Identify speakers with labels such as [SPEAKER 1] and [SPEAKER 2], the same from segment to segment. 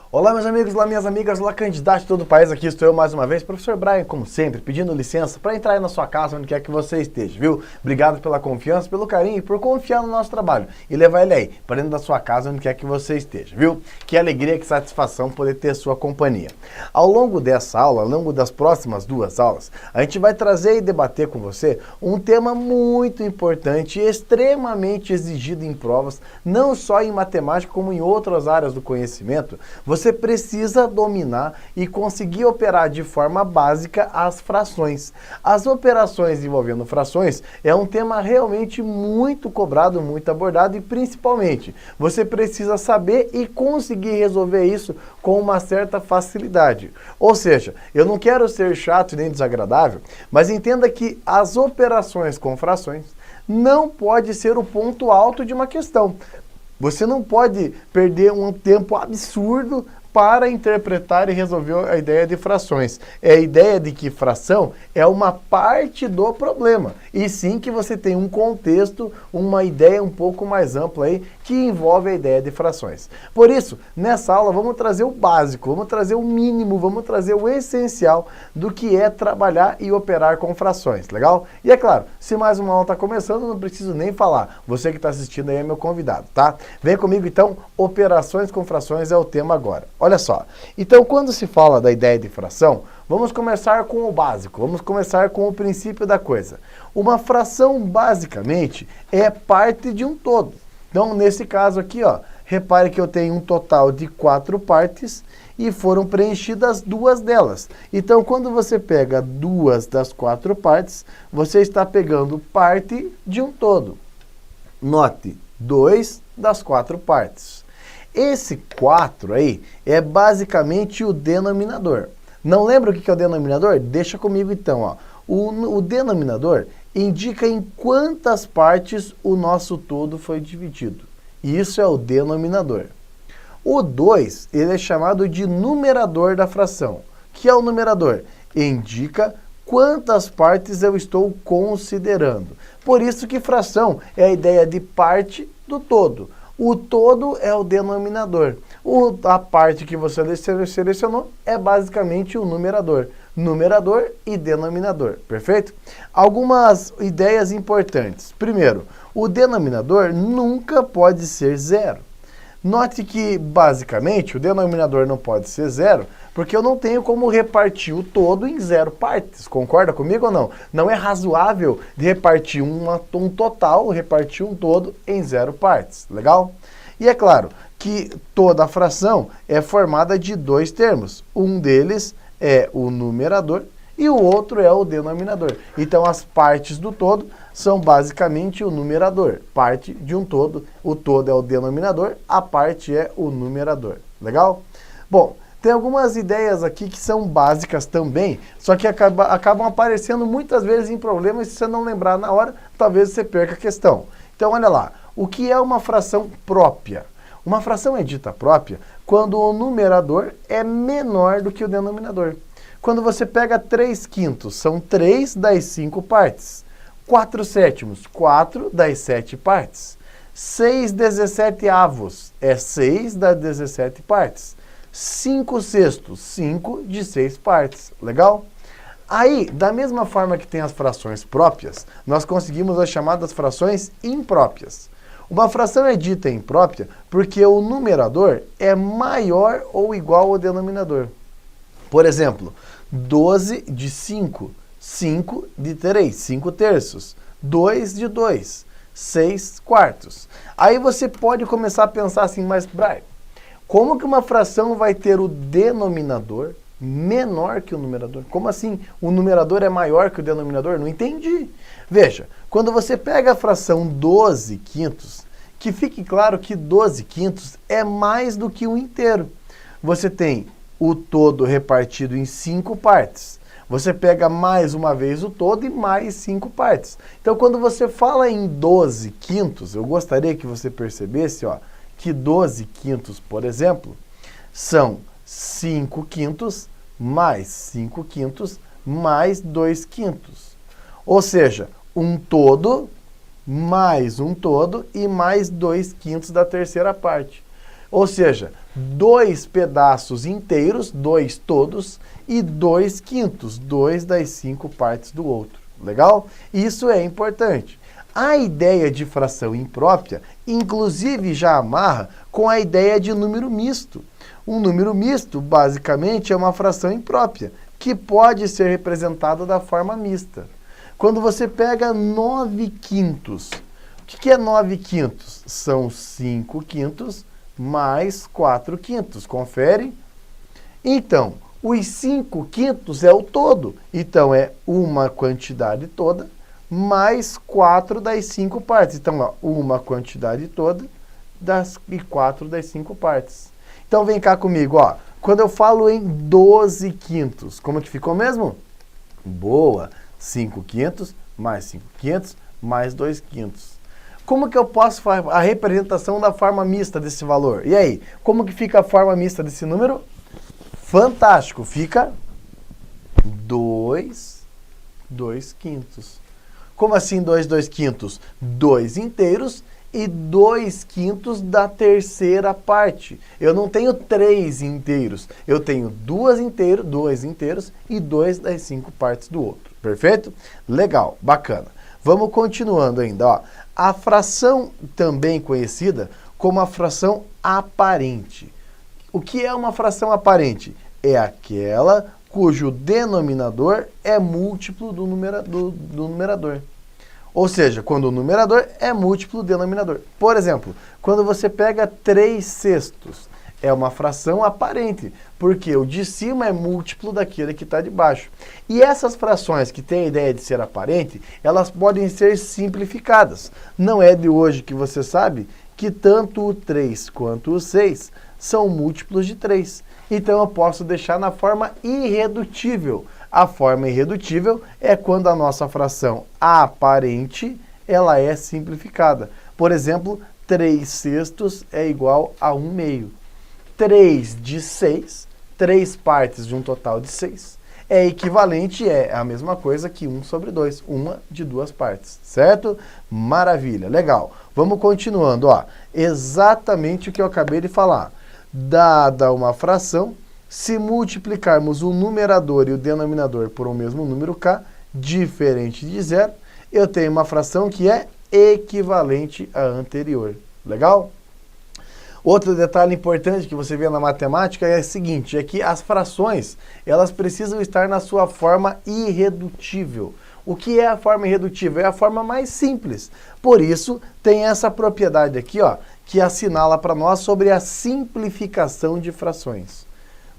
[SPEAKER 1] Olá meus amigos, olá minhas amigas, olá candidatos de todo o país, aqui estou eu mais uma vez, professor Brian, como sempre, pedindo licença para entrar aí na sua casa, onde quer que você esteja, viu? Obrigado pela confiança, pelo carinho e por confiar no nosso trabalho e levar ele aí, para dentro da sua casa, onde quer que você esteja, viu? Que alegria, que satisfação poder ter sua companhia. Ao longo dessa aula, ao longo das próximas duas aulas, a gente vai trazer e debater com você um tema muito importante e extremamente exigido em provas, não só em matemática como em outras áreas do conhecimento. Você precisa dominar e conseguir operar de forma básica as frações. As operações envolvendo frações é um tema realmente muito cobrado, muito abordado e principalmente você precisa saber e conseguir resolver isso com uma certa facilidade. Ou seja, eu não quero ser chato e nem desagradável, mas entenda que as operações com frações não pode ser o ponto alto de uma questão. Você não pode perder um tempo absurdo para interpretar e resolver a ideia de frações. É a ideia de que fração é uma parte do problema. E sim que você tem um contexto, uma ideia um pouco mais ampla aí, que envolve a ideia de frações. Por isso, nessa aula vamos trazer o básico, vamos trazer o mínimo, vamos trazer o essencial do que é trabalhar e operar com frações, legal? E é claro, se mais uma aula está começando, não preciso nem falar. Você que está assistindo aí é meu convidado, tá? Vem comigo então, operações com frações é o tema agora. Olha só, então quando se fala da ideia de fração, vamos começar com o básico, vamos começar com o princípio da coisa. Uma fração, basicamente, é parte de um todo. Então, nesse caso aqui, ó, repare que eu tenho um total de 4 partes e foram preenchidas 2 delas. Então, quando você pega 2 das 4 partes, você está pegando parte de um todo. Note, 2 das 4 partes. Esse 4 aí é basicamente o denominador. Não lembra o que é o denominador? Deixa comigo então, ó. O denominador indica em quantas partes o nosso todo foi dividido. Isso é o denominador. O 2, ele é chamado de numerador da fração. O que é o numerador? Indica quantas partes eu estou considerando. Por isso que fração é a ideia de parte do todo. O todo é o denominador. A parte que você selecionou é basicamente o numerador. Numerador e denominador, perfeito? Algumas ideias importantes. Primeiro, o denominador nunca pode ser zero. Note que, basicamente, o denominador não pode ser zero, porque eu não tenho como repartir o todo em 0 partes. Concorda comigo ou não? Não é razoável de repartir um total, repartir um todo em 0 partes. Legal? E é claro que toda a fração é formada de 2 termos. Um deles é o numerador e o outro é o denominador. Então, as partes do todo são basicamente o numerador. Parte de um todo, o todo é o denominador, a parte é o numerador. Legal? Bom, tem algumas ideias aqui que são básicas também, só que acabam aparecendo muitas vezes em problemas, se você não lembrar na hora, talvez você perca a questão. Então, olha lá, o que é uma fração própria? Uma fração é dita própria quando o numerador é menor do que o denominador. Quando você pega 3 quintos, são 3 das 5 partes. 4 sétimos, 4 das 7 partes. 6 17avos é 6 das 17 partes. 5 sextos, 5 de 6 partes. Legal? Aí, da mesma forma que tem as frações próprias, nós conseguimos as chamadas frações impróprias. Uma fração é dita imprópria porque o numerador é maior ou igual ao denominador. Por exemplo, 12 de 5, 5 de 3, 5 terços, 2 de 2, 6 quartos. Aí você pode começar a pensar assim, mas Brian, como que uma fração vai ter o denominador menor que o numerador? Como assim o numerador é maior que o denominador? Não entendi. Veja, quando você pega a fração 12 quintos, que fique claro que 12 quintos é mais do que um inteiro. Você tem o todo repartido em 5 partes. Você pega mais uma vez o todo e mais 5 partes. Então, quando você fala em 12 quintos, eu gostaria que você percebesse, ó, que 12 quintos, por exemplo, são 5 quintos mais 5 quintos mais 2 quintos. Ou seja, um todo mais um todo e mais 2 quintos da terceira parte. Ou seja, 2 pedaços inteiros, 2 todos, e 2 quintos, 2 das 5 partes do outro. Legal? Isso é importante. A ideia de fração imprópria, inclusive, já amarra com a ideia de número misto. Um número misto, basicamente, é uma fração imprópria, que pode ser representada da forma mista. Quando você pega 9 quintos, o que é 9 quintos? São 5 quintos mais 4 quintos. Confere? Então, os 5 quintos é o todo. Então, é uma quantidade toda mais 4 das 5 partes. Então, ó, uma quantidade toda e 4 das 5 partes. Então, vem cá comigo, ó. Quando eu falo em 12 quintos, como que ficou mesmo? Boa! 5 quintos mais 5 quintos mais 2 quintos. Como que eu posso fazer a representação da forma mista desse valor? E aí, como que fica a forma mista desse número? Fantástico! Fica 2 quintos. Como assim 2 quintos? 2 inteiros e 2 quintos da terceira parte. Eu não tenho 3 inteiros, eu tenho 2 inteiros e 2 das 5 partes do outro. Perfeito? Legal, bacana. Vamos continuando ainda. Ó. A fração também conhecida como a fração aparente. O que é uma fração aparente? É aquela cujo denominador é múltiplo do numerador. Ou seja, quando o numerador é múltiplo do denominador. Por exemplo, quando você pega 3 sextos, é uma fração aparente, porque o de cima é múltiplo daquele que está de baixo. E essas frações que têm a ideia de ser aparente, elas podem ser simplificadas. Não é de hoje que você sabe que tanto o 3 quanto o 6 são múltiplos de 3. Então eu posso deixar na forma irredutível. A forma irredutível é quando a nossa fração aparente ela é simplificada. Por exemplo, 3 sextos é igual a 1 meio. 3 de 6, 3 partes de um total de 6, é equivalente, é a mesma coisa que 1 sobre 2, uma de 2 partes, certo? Maravilha, legal. Vamos continuando, ó. Exatamente o que eu acabei de falar. Dada uma fração, se multiplicarmos o numerador e o denominador por um mesmo número k, diferente de zero, eu tenho uma fração que é equivalente à anterior. Legal? Outro detalhe importante que você vê na matemática é o seguinte, é que as frações, elas precisam estar na sua forma irredutível. O que é a forma irredutível? É a forma mais simples. Por isso, tem essa propriedade aqui, ó, que assinala para nós sobre a simplificação de frações.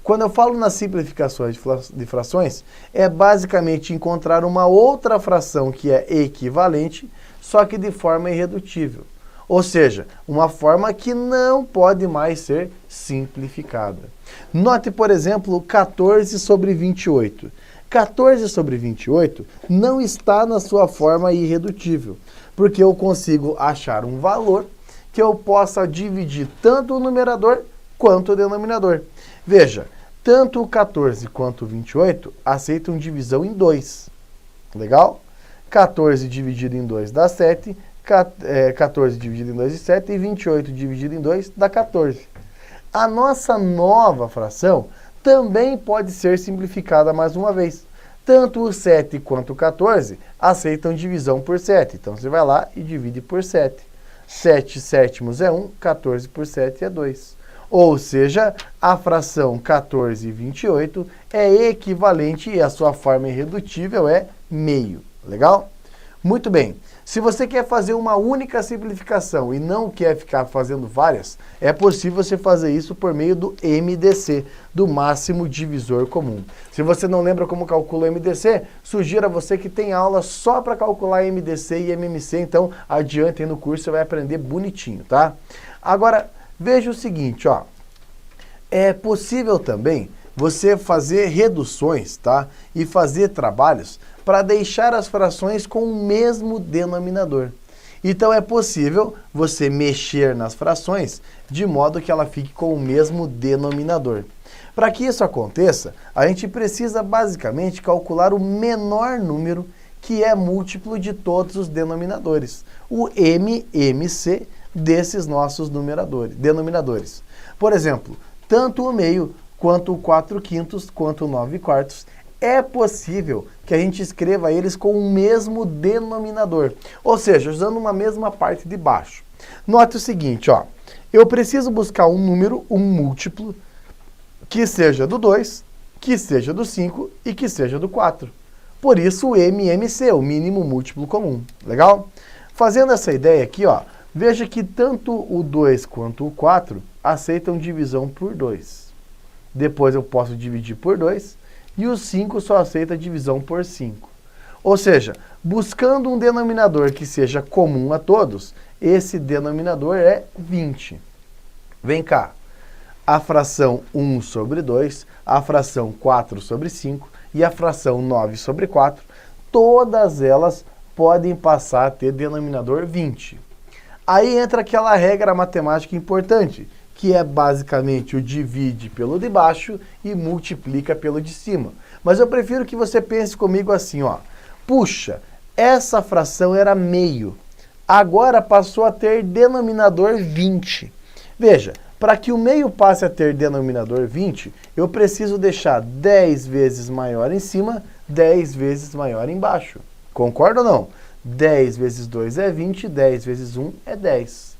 [SPEAKER 1] Quando eu falo nas simplificações de frações, é basicamente encontrar uma outra fração que é equivalente, só que de forma irredutível. Ou seja, uma forma que não pode mais ser simplificada. Note, por exemplo, 14 sobre 28. 14 sobre 28 não está na sua forma irredutível, porque eu consigo achar um valor que eu possa dividir tanto o numerador quanto o denominador. Veja, tanto o 14 quanto o 28 aceitam divisão em 2. Legal? 14 dividido em 2 dá 7, 14 dividido em 2 dá 7 e 28 dividido em 2 dá 14. A nossa nova fração também pode ser simplificada mais uma vez. Tanto o 7 quanto o 14 aceitam divisão por 7. Então você vai lá e divide por 7. 7 sétimos é 1, 14 por 7 é 2. Ou seja, a fração 14/28 é equivalente e a sua forma irredutível é meio. Legal? Muito bem. Se você quer fazer uma única simplificação e não quer ficar fazendo várias, é possível você fazer isso por meio do MDC, do máximo divisor comum. Se você não lembra como calcula o MDC, sugiro a você que tem aula só para calcular MDC e MMC, então adiante aí no curso você vai aprender bonitinho, tá? Agora, veja o seguinte, ó. É possível também você fazer reduções, tá? E fazer trabalhos para deixar as frações com o mesmo denominador. Então é possível você mexer nas frações de modo que ela fique com o mesmo denominador. Para que isso aconteça, a gente precisa basicamente calcular o menor número que é múltiplo de todos os denominadores, o MMC desses nossos denominadores. Por exemplo, tanto o meio, quanto o 4/5, quanto o 9/4, é possível que a gente escreva eles com o mesmo denominador, ou seja, usando uma mesma parte de baixo. Note o seguinte, ó, eu preciso buscar um número, um múltiplo, que seja do 2, que seja do 5 e que seja do 4. Por isso o MMC, o mínimo múltiplo comum. Legal? Fazendo essa ideia aqui, ó, veja que tanto o 2 quanto o 4 aceitam divisão por 2. Depois eu posso dividir por 2 e o 5 só aceita divisão por 5. Ou seja, buscando um denominador que seja comum a todos, esse denominador é 20. Vem cá. A fração 1 sobre 2, a fração 4 sobre 5 e a fração 9 sobre 4, todas elas podem passar a ter denominador 20. Aí entra aquela regra matemática importante, que é basicamente o divide pelo de baixo e multiplica pelo de cima. Mas eu prefiro que você pense comigo assim, ó. Puxa, essa fração era meio, agora passou a ter denominador 20. Veja, para que o meio passe a ter denominador 20, eu preciso deixar 10 vezes maior em cima, 10 vezes maior embaixo. Concorda ou não? 10 vezes 2 é 20, 10 vezes 1 é 10.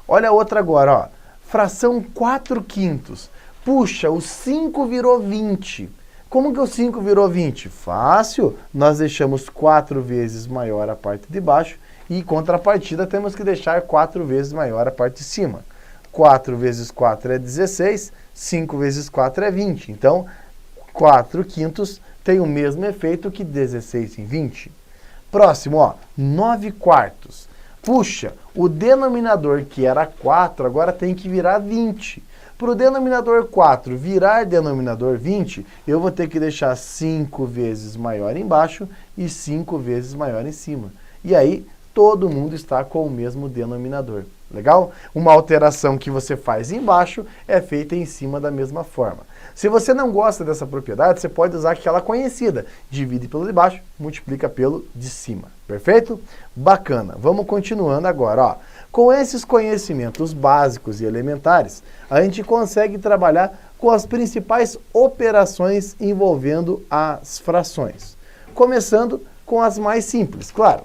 [SPEAKER 1] Olha a outra agora, ó. Fração 4/5. Puxa, o 5 virou 20. Como que o 5 virou 20? Fácil, nós deixamos 4 vezes maior a parte de baixo e, em contrapartida, temos que deixar 4 vezes maior a parte de cima. 4 vezes 4 é 16, 5 vezes 4 é 20. Então, 4/5 tem o mesmo efeito que 16 em 20. Próximo, ó, 9/4. Puxa, o denominador que era 4 agora tem que virar 20. Para o denominador 4 virar denominador 20, eu vou ter que deixar 5 vezes maior embaixo e 5 vezes maior em cima. E aí, todo mundo está com o mesmo denominador. Legal? Uma alteração que você faz embaixo é feita em cima da mesma forma. Se você não gosta dessa propriedade, você pode usar aquela conhecida. Divide pelo de baixo, multiplica pelo de cima. Perfeito? Bacana. Vamos continuando agora, ó. Com esses conhecimentos básicos e elementares, a gente consegue trabalhar com as principais operações envolvendo as frações. Começando com as mais simples, claro.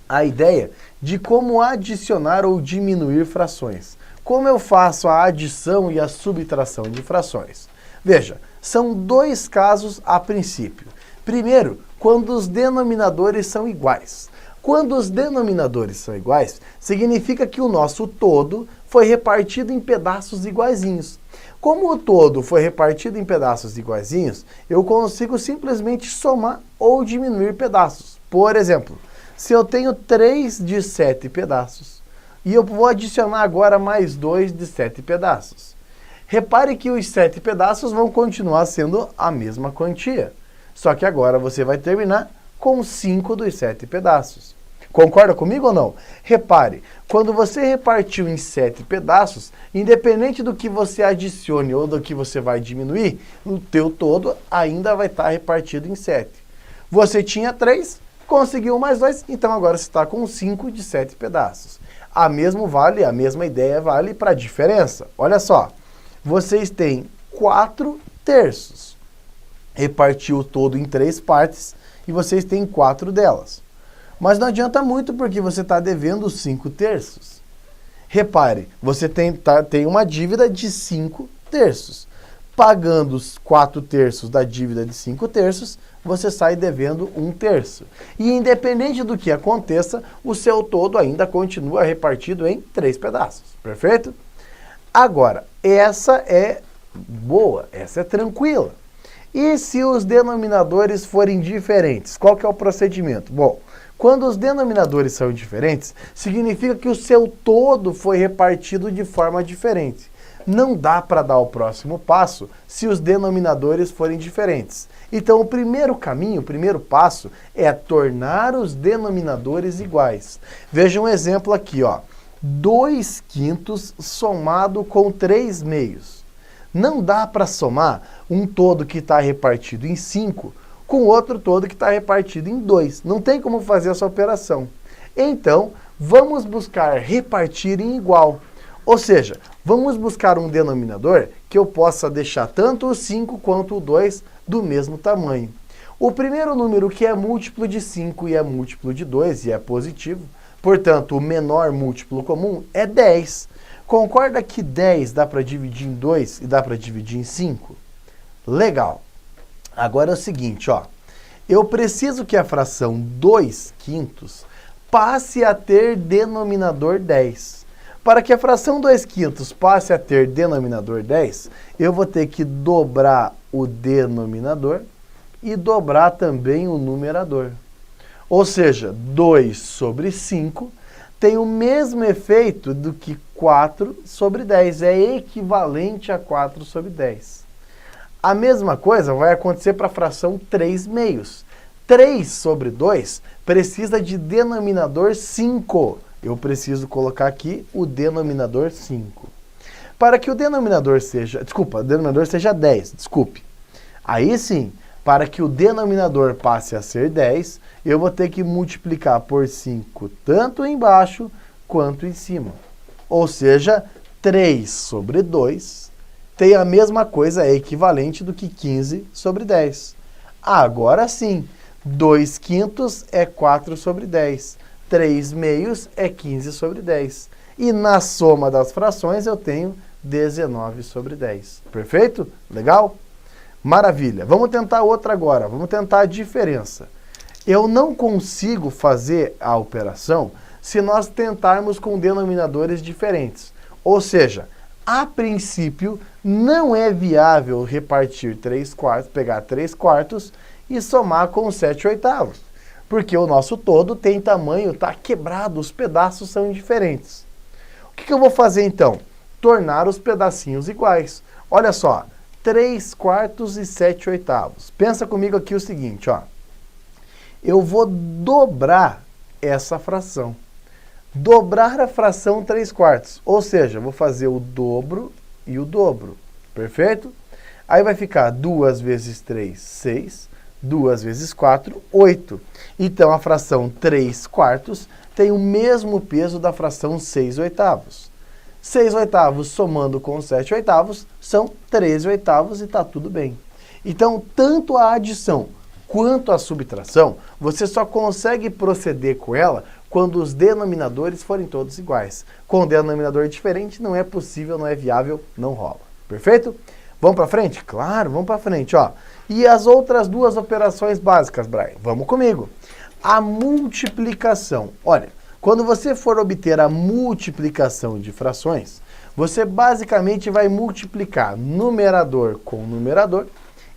[SPEAKER 1] A ideia de como adicionar ou diminuir frações. Como eu faço a adição e a subtração de frações? Veja, são dois casos a princípio. Primeiro, quando os denominadores são iguais. Quando os denominadores são iguais, significa que o nosso todo foi repartido em pedaços iguaizinhos. Como o todo foi repartido em pedaços iguaizinhos, eu consigo simplesmente somar ou diminuir pedaços. Por exemplo, se eu tenho 3 de 7 pedaços, e eu vou adicionar agora mais 2 de 7 pedaços. Repare que os 7 pedaços vão continuar sendo a mesma quantia. Só que agora você vai terminar com 5 dos 7 pedaços. Concorda comigo ou não? Repare, quando você repartiu em 7 pedaços, independente do que você adicione ou do que você vai diminuir, o teu todo ainda vai estar repartido em 7. Você tinha 3, conseguiu mais 2, então agora você está com 5 de 7 pedaços. A mesma ideia vale para a diferença. Olha só, vocês têm 4 terços. Repartiu o todo em 3 partes e vocês têm 4 delas. Mas não adianta muito porque você está devendo 5 terços. Repare, você tem uma dívida de 5 terços. Pagando os 4 terços da dívida de 5 terços, você sai devendo 1 terço. E independente do que aconteça, o seu todo ainda continua repartido em 3 pedaços. Perfeito? Agora, essa é boa, essa é tranquila. E se os denominadores forem diferentes? Qual que é o procedimento? Bom, quando os denominadores são diferentes, significa que o seu todo foi repartido de forma diferente. Não dá para dar o próximo passo se os denominadores forem diferentes. Então, o primeiro caminho, o primeiro passo é tornar os denominadores iguais. Veja um exemplo aqui, ó. 2/5 somado com 3/2. Não dá para somar um todo que está repartido em 5 com outro todo que está repartido em 2. Não tem como fazer essa operação. Então, vamos buscar repartir em igual. Ou seja, vamos buscar um denominador que eu possa deixar tanto o 5 quanto o 2 do mesmo tamanho. O primeiro número que é múltiplo de 5 e é múltiplo de 2 e é positivo, portanto, o menor múltiplo comum é 10. Concorda que 10 dá para dividir em 2 e dá para dividir em 5? Legal. Agora é o seguinte, ó. Eu preciso que a fração 2/5 passe a ter denominador 10. Para que a fração 2/5 passe a ter denominador 10, eu vou ter que dobrar o denominador e dobrar também o numerador. Ou seja, 2 sobre 5 tem o mesmo efeito do que 4 sobre 10. É equivalente a 4 sobre 10. A mesma coisa vai acontecer para a fração 3/2. 3 sobre 2 precisa de denominador 5. Eu preciso colocar aqui o denominador 5. Para que o denominador seja... o denominador seja 10, Aí sim, para que o denominador passe a ser 10, eu vou ter que multiplicar por 5 tanto embaixo quanto em cima. Ou seja, 3 sobre 2 tem a mesma coisa, é equivalente do que 15 sobre 10. Agora sim, 2/5 é 4 sobre 10. 3/2 é 15 sobre 10. E na soma das frações eu tenho 19 sobre 10. Perfeito? Legal? Maravilha. Vamos tentar outra agora. Vamos tentar a diferença. Eu não consigo fazer a operação se nós tentarmos com denominadores diferentes. Ou seja, a princípio, não é viável repartir 3/4, pegar 3/4 e somar com 7/8. Porque o nosso todo tem tamanho, está quebrado, os pedaços são diferentes. O que eu vou fazer então? Tornar os pedacinhos iguais. Olha só, 3/4 e 7/8. Pensa comigo aqui o seguinte, ó. Eu vou dobrar essa fração. Dobrar a fração 3/4, ou seja, vou fazer o dobro e o dobro, perfeito? Aí vai ficar 2 vezes 3, 6, 2 vezes 4, 8. Então, a fração 3/4 tem o mesmo peso da fração 6/8. 6/8 somando com 7/8 são 13/8 e está tudo bem. Então, tanto a adição quanto a subtração, você só consegue proceder com ela quando os denominadores forem todos iguais. Com denominador diferente não é possível, não é viável, não rola. Perfeito? Vamos para frente? Claro, vamos para frente, ó. E as outras duas operações básicas, Brian? Vamos comigo. A multiplicação. Olha, quando você for obter a multiplicação de frações, você basicamente vai multiplicar numerador com numerador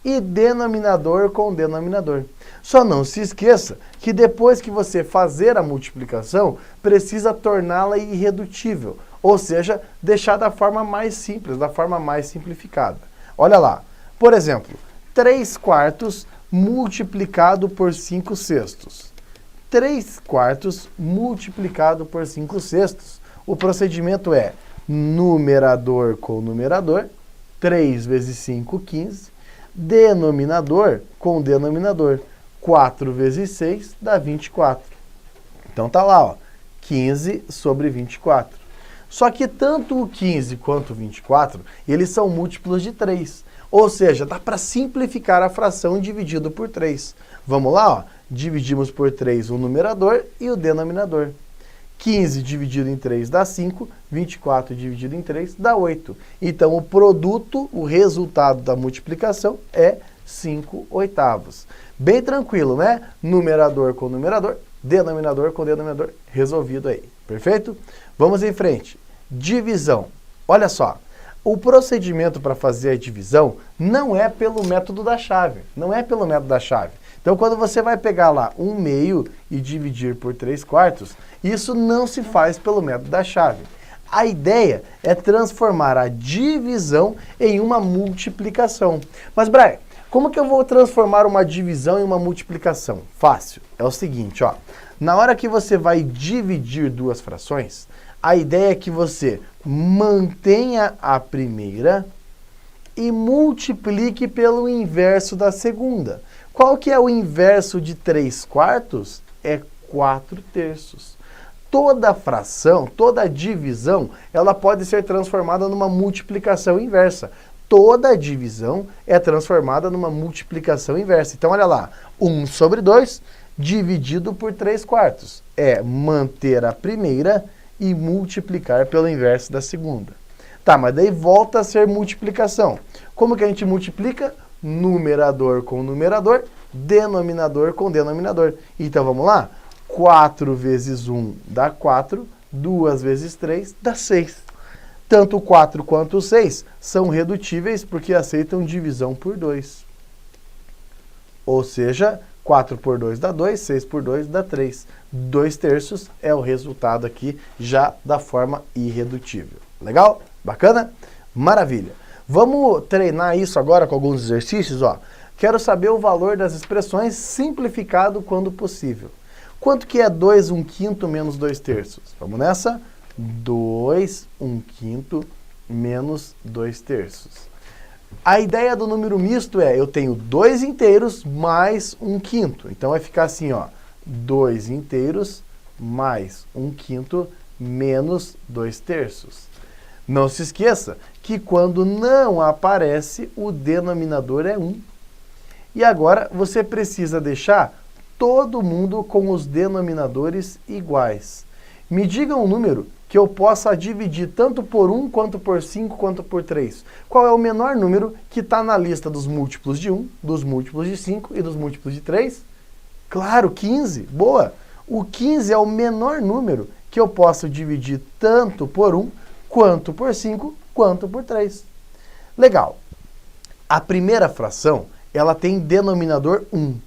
[SPEAKER 1] e denominador com denominador. Só não se esqueça que depois que você fazer a multiplicação, precisa torná-la irredutível, ou seja, deixar da forma mais simples, da forma mais simplificada. Olha lá, por exemplo, 3/4 multiplicado por 5/6. 3/4 multiplicado por 5/6. O procedimento é numerador com numerador, 3 vezes 5, 15. Denominador com denominador, 4 vezes 6 dá 24. Então tá lá, ó, 15 sobre 24. Só que tanto o 15 quanto o 24, eles são múltiplos de 3. Ou seja, dá para simplificar a fração dividido por 3. Vamos lá, ó, dividimos por 3 o numerador e o denominador. 15 dividido em 3 dá 5, 24 dividido em 3 dá 8. Então, o produto, o resultado da multiplicação é 5/8. Bem tranquilo, né? Numerador com numerador, denominador com denominador, resolvido aí. Perfeito? Vamos em frente. Divisão. Olha só, o procedimento para fazer a divisão não é pelo método da chave. Não é pelo método da chave. Então, quando você vai pegar lá 1/2 e dividir por 3/4, isso não se faz pelo método da chave. A ideia é transformar a divisão em uma multiplicação. Mas, Brian, como que eu vou transformar uma divisão em uma multiplicação? Fácil. É o seguinte, ó. Na hora que você vai dividir duas frações, a ideia é que você mantenha a primeira e multiplique pelo inverso da segunda. Qual que é o inverso de 3/4? É 4/3. toda fração, toda divisão, ela pode ser transformada numa multiplicação inversa. Toda divisão é transformada numa multiplicação inversa. Então, olha lá, 1 sobre 2 dividido por 3/4. É manter a primeira e multiplicar pelo inverso da segunda. Tá, mas daí volta a ser multiplicação. Como que a gente multiplica? Numerador com numerador, denominador com denominador. Então, vamos lá? 4 vezes 1 dá 4, 2 vezes 3 dá 6. Tanto o 4 quanto o 6 são redutíveis porque aceitam divisão por 2. Ou seja, 4 por 2 dá 2, 6 por 2 dá 3. 2/3 é o resultado aqui já da forma irredutível. Legal? Bacana? Maravilha. Vamos treinar isso agora com alguns exercícios, ó. Quero saber o valor das expressões simplificado quando possível. Quanto que é 2 1/5 menos 2/3? Vamos nessa? 2 1/5 menos 2/3. A ideia do número misto é, eu tenho 2 inteiros mais 1/5. Então vai ficar assim, ó, 2 inteiros mais 1/5 menos 2/3. Não se esqueça que quando não aparece, o denominador é 1. E agora você precisa deixar todo mundo com os denominadores iguais. Me diga um número que eu possa dividir tanto por 1, quanto por 5, quanto por 3. Qual é o menor número que está na lista dos múltiplos de 1, dos múltiplos de 5 e dos múltiplos de 3? Claro, 15. Boa! O 15 é o menor número que eu posso dividir tanto por 1, quanto por 5, quanto por 3. Legal. A primeira fração, ela tem denominador 1.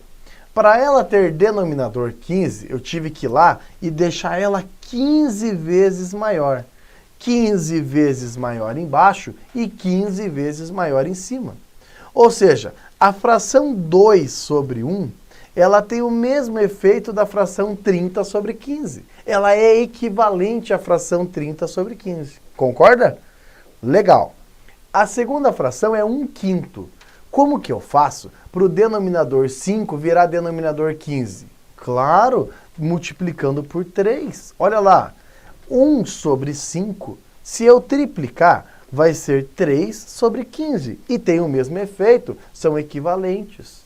[SPEAKER 1] Para ela ter denominador 15, eu tive que ir lá e deixar ela 15 vezes maior. 15 vezes maior embaixo e 15 vezes maior em cima. Ou seja, a fração 2 sobre 1, ela tem o mesmo efeito da fração 30 sobre 15. Ela é equivalente à fração 30 sobre 15. Concorda? Legal. A segunda fração é 1/5. Como que eu faço para o denominador 5 virar denominador 15? Claro, multiplicando por 3. Olha lá, 1 sobre 5, se eu triplicar, vai ser 3 sobre 15. E tem o mesmo efeito, são equivalentes.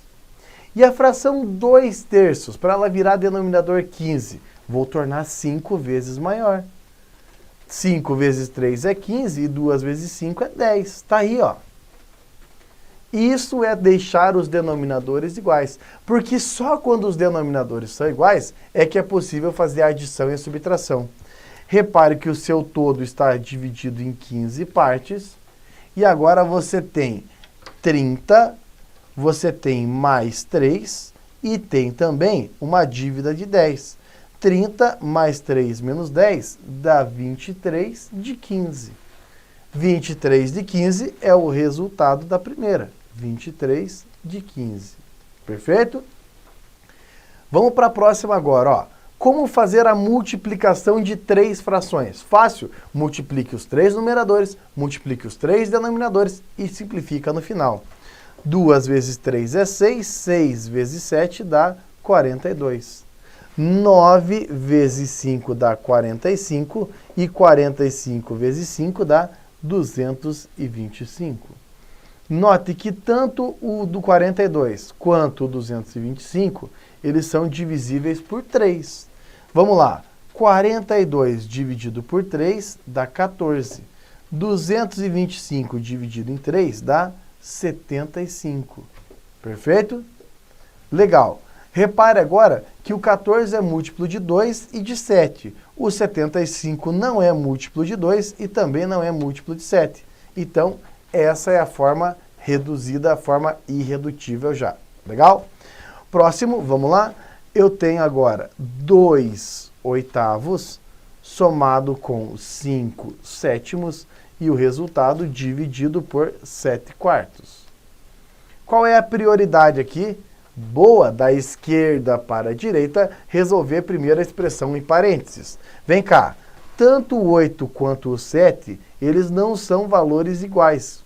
[SPEAKER 1] E a fração 2/3, para ela virar denominador 15, vou tornar 5 vezes maior. 5 vezes 3 é 15 e 2 vezes 5 é 10. Está aí, ó. Isso é deixar os denominadores iguais. Porque só quando os denominadores são iguais é que é possível fazer a adição e a subtração. Repare que o seu todo está dividido em 15 partes. E agora você tem 30, você tem mais 3 e tem também uma dívida de 10. 30 mais 3 menos 10 dá 23 de 15. 23 de 15 é o resultado da primeira. 23 de 15. Perfeito? Vamos para a próxima agora, ó. Como fazer a multiplicação de 3 frações? Fácil. Multiplique os 3 numeradores, multiplique os 3 denominadores e simplifica no final. 2 vezes 3 é 6, 6 vezes 7 dá 42. 9 vezes 5 dá 45 e 45 vezes 5 dá 225. Note que tanto o do 42 quanto o 225, eles são divisíveis por 3. Vamos lá. 42 dividido por 3 dá 14. 225 dividido em 3 dá 75. Perfeito? Legal. Repare agora que o 14 é múltiplo de 2 e de 7. O 75 não é múltiplo de 2 e também não é múltiplo de 7. Então, essa é a forma reduzida, a forma irredutível já. Legal? Próximo, vamos lá. Eu tenho agora 2 oitavos somado com 5 sétimos e o resultado dividido por 7 quartos. Qual é a prioridade aqui? Boa, da esquerda para a direita, resolver primeiro a expressão em parênteses. Vem cá, tanto o 8 quanto o 7, eles não são valores iguais.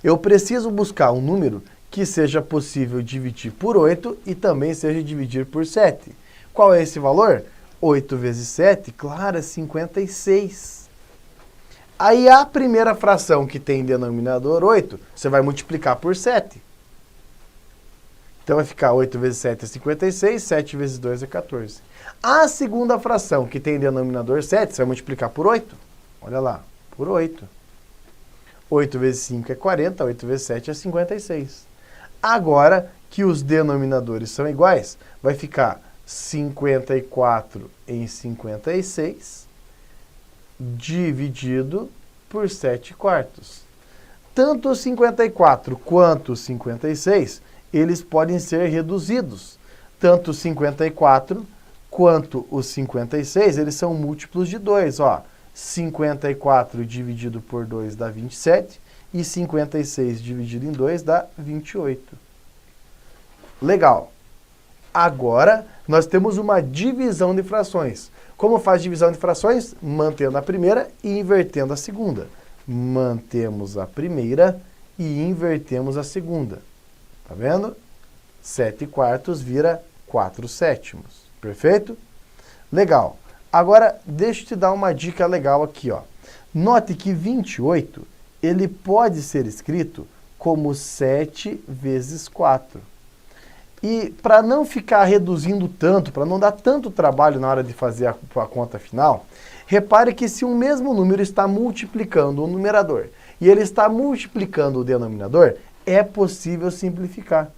[SPEAKER 1] Eu preciso buscar um número que seja possível dividir por 8 e também seja dividir por 7. Qual é esse valor? 8 vezes 7, claro, é 56. Aí a primeira fração que tem denominador 8, você vai multiplicar por 7. Então vai ficar 8 vezes 7 é 56, 7 vezes 2 é 14. A segunda fração que tem denominador 7, você vai multiplicar por 8. Olha lá, por 8. 8 vezes 5 é 40, 8 vezes 7 é 56. Agora que os denominadores são iguais, vai ficar 54 em 56 dividido por 7 quartos. Tanto o 54 quanto o 56, eles podem ser reduzidos. Tanto o 54 quanto o 56, eles são múltiplos de 2. Ó, 54 dividido por 2 dá 27 e 56 dividido em 2 dá 28. Legal. Agora, nós temos uma divisão de frações. Como faz divisão de frações? Mantendo a primeira e invertendo a segunda. Mantemos a primeira e invertemos a segunda. Tá vendo? 7 quartos vira 4 sétimos. Perfeito? Legal. Agora, deixa eu te dar uma dica legal aqui, ó. Note que 28, ele pode ser escrito como 7 vezes 4. E para não ficar reduzindo tanto, para não dar tanto trabalho na hora de fazer a conta final, repare que se um mesmo número está multiplicando o numerador e ele está multiplicando o denominador, é possível simplificar.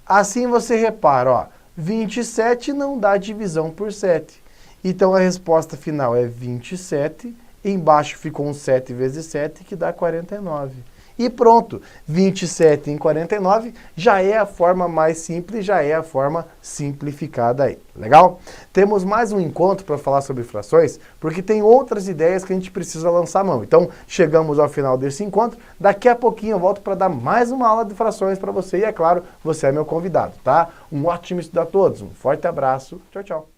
[SPEAKER 1] Assim você repara, ó, 27 não dá divisão por 7. Então a resposta final é 27, embaixo ficou um 7 vezes 7, que dá 49. E pronto, 27 em 49 já é a forma mais simples, já é a forma simplificada aí. Legal? Temos mais um encontro para falar sobre frações, porque tem outras ideias que a gente precisa lançar a mão. Então, chegamos ao final desse encontro. Daqui a pouquinho eu volto para dar mais uma aula de frações para você. E é claro, você é meu convidado, tá? Um ótimo estudo a todos, um forte abraço. Tchau, tchau.